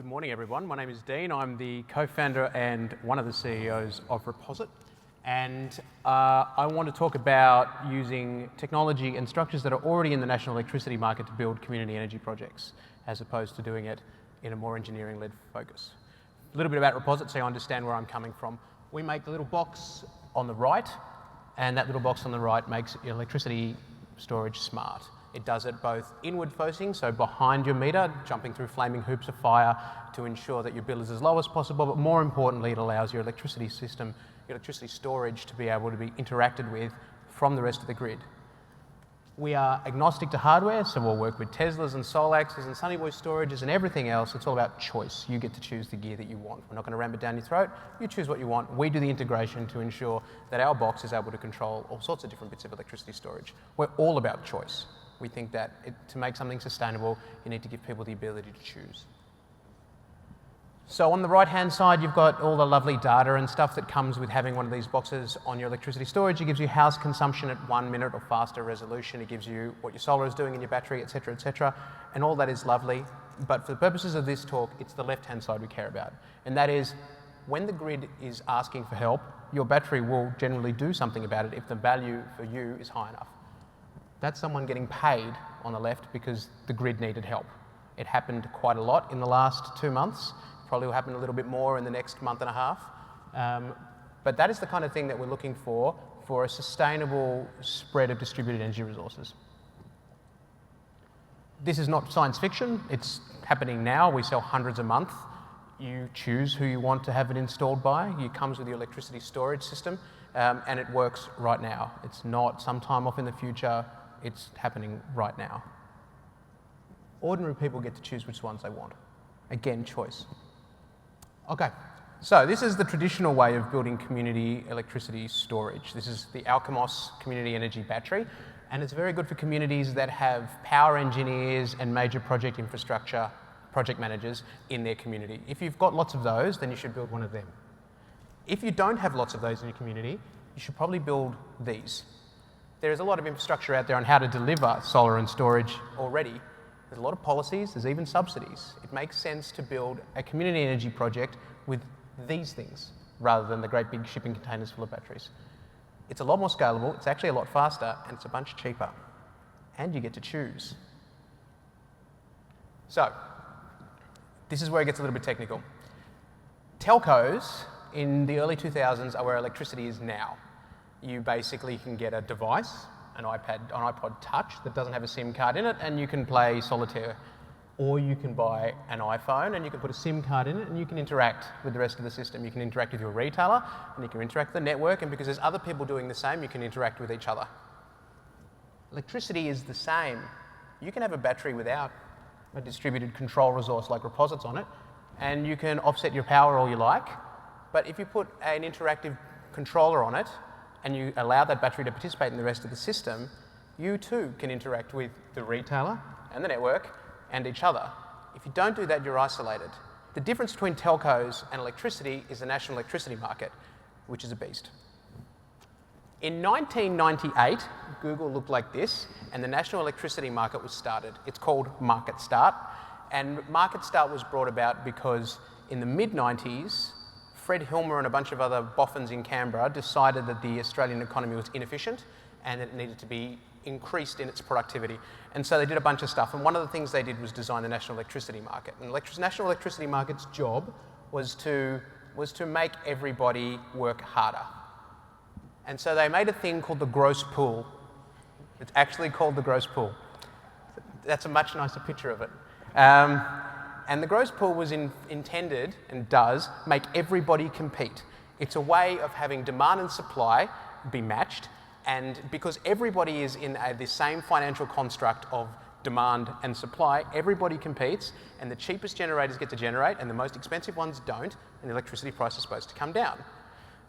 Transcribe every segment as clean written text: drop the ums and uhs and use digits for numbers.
Good morning, everyone. My name is Dean. I'm the co-founder and one of the CEOs of Reposit. And I want to talk about using technology and structures that are already in the national electricity market to build community energy projects, as opposed to doing it in a more engineering-led focus. A little bit about Reposit so you understand where I'm coming from. We make the little box on the right, and that little box on the right makes electricity storage smart. It does it both inward facing, so behind your meter, jumping through flaming hoops of fire to ensure that your bill is as low as possible, but more importantly, it allows your electricity system, your electricity storage to be able to be interacted with from the rest of the grid. We are agnostic to hardware, so we'll work with Teslas and Solaxes and Sunny Boy storages and everything else. It's all about choice. You get to choose the gear that you want. We're not going to ram it down your throat. You choose what you want. We do the integration to ensure that our box is able to control all sorts of different bits of electricity storage. We're all about choice. We think that to make something sustainable, you need to give people the ability to choose. So on the right-hand side, you've got all the lovely data and stuff that comes with having one of these boxes on your electricity storage. It gives you house consumption at 1 minute or faster resolution. It gives you what your solar is doing in your battery, et cetera, and all that is lovely. But for the purposes of this talk, it's the left-hand side we care about. And that is, when the grid is asking for help, your battery will generally do something about it if the value for you is high enough. That's someone getting paid on the left because the grid needed help. It happened quite a lot in the last 2 months. Probably will happen a little bit more in the next month and a half. But that is the kind of thing that we're looking for a sustainable spread of distributed energy resources. This is not science fiction. It's happening now. We sell hundreds a month. You choose who you want to have it installed by. It comes with your electricity storage system, and it works right now. It's not sometime off in the future. It's happening right now. Ordinary people get to choose which ones they want. Again, choice. Okay, so this is the traditional way of building community electricity storage. This is the Alchemos Community Energy Battery, and it's very good for communities that have power engineers and major project infrastructure project managers in their community. If you've got lots of those, then you should build one of them. If you don't have lots of those in your community, you should probably build these. There is a lot of infrastructure out there on how to deliver solar and storage already. There's a lot of policies, there's even subsidies. It makes sense to build a community energy project with these things rather than the great big shipping containers full of batteries. It's a lot more scalable, it's actually a lot faster, and it's a bunch cheaper. And you get to choose. So, this is where it gets a little bit technical. Telcos in the early 2000s are where electricity is now. You basically can get a device, an iPod Touch that doesn't have a SIM card in it, and you can play solitaire. Or you can buy an iPhone and you can put a SIM card in it and you can interact with the rest of the system. You can interact with your retailer and you can interact with the network, and because there's other people doing the same, you can interact with each other. Electricity is the same. You can have a battery without a distributed control resource like Reposit's on it, and you can offset your power all you like, but if you put an interactive controller on it, and you allow that battery to participate in the rest of the system, you too can interact with the retailer and the network and each other. If you don't do that, you're isolated. The difference between telcos and electricity is the national electricity market, which is a beast. In 1998, Google looked like this, and the national electricity market was started. It's called Market Start, and Market Start was brought about because in the mid-90s, Fred Hilmer and a bunch of other boffins in Canberra decided that the Australian economy was inefficient and that it needed to be increased in its productivity. And so they did a bunch of stuff. And one of the things they did was design the national electricity market. And the national electricity market's job was to make everybody work harder. And so they made a thing called the gross pool. It's actually called the gross pool. That's a much nicer picture of it. And the gross pool was intended, and does, make everybody compete. It's a way of having demand and supply be matched, and because everybody is in the same financial construct of demand and supply, everybody competes, and the cheapest generators get to generate, and the most expensive ones don't, and the electricity price is supposed to come down.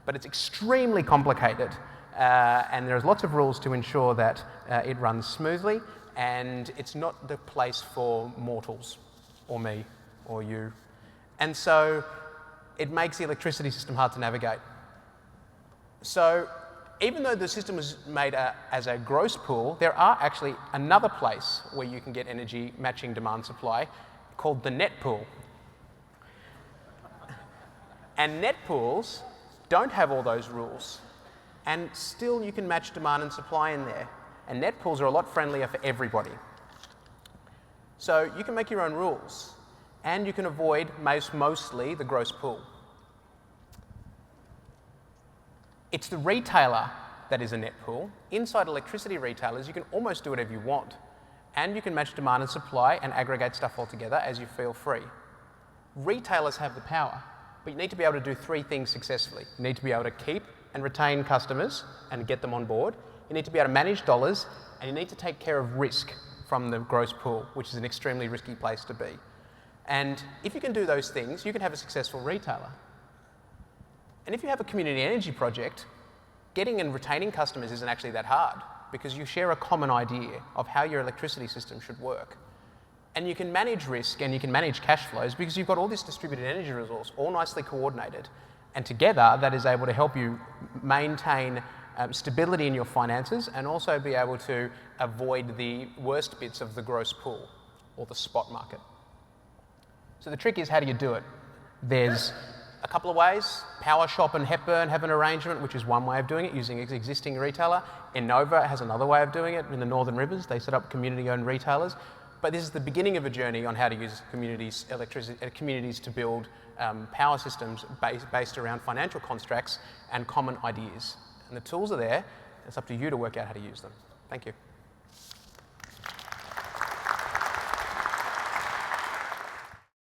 But it's extremely complicated, and there's lots of rules to ensure that it runs smoothly, and it's not the place for mortals. Or me, or you. And so it makes the electricity system hard to navigate. So even though the system was made as a gross pool, there are actually another place where you can get energy matching demand supply called the net pool. And net pools don't have all those rules. And still you can match demand and supply in there. And net pools are a lot friendlier for everybody. So you can make your own rules. And you can avoid mostly the gross pool. It's the retailer that is a net pool. Inside electricity retailers, you can almost do whatever you want. And you can match demand and supply and aggregate stuff all together as you feel free. Retailers have the power, but you need to be able to do three things successfully. You need to be able to keep and retain customers and get them on board. You need to be able to manage dollars, and you need to take care of risk from the gross pool, which is an extremely risky place to be. And if you can do those things, you can have a successful retailer. And if you have a community energy project, getting and retaining customers isn't actually that hard because you share a common idea of how your electricity system should work. And you can manage risk and you can manage cash flows because you've got all this distributed energy resource all nicely coordinated. And together, that is able to help you maintain stability in your finances and also be able to avoid the worst bits of the gross pool or the spot market. So the trick is, how do you do it? There's a couple of ways. PowerShop and Hepburn have an arrangement, which is one way of doing it, using an existing retailer. Innova has another way of doing it in the Northern Rivers. They set up community-owned retailers. But this is the beginning of a journey on how to use communities to build power systems based around financial constructs and common ideas. And the tools are there. It's up to you to work out how to use them. Thank you.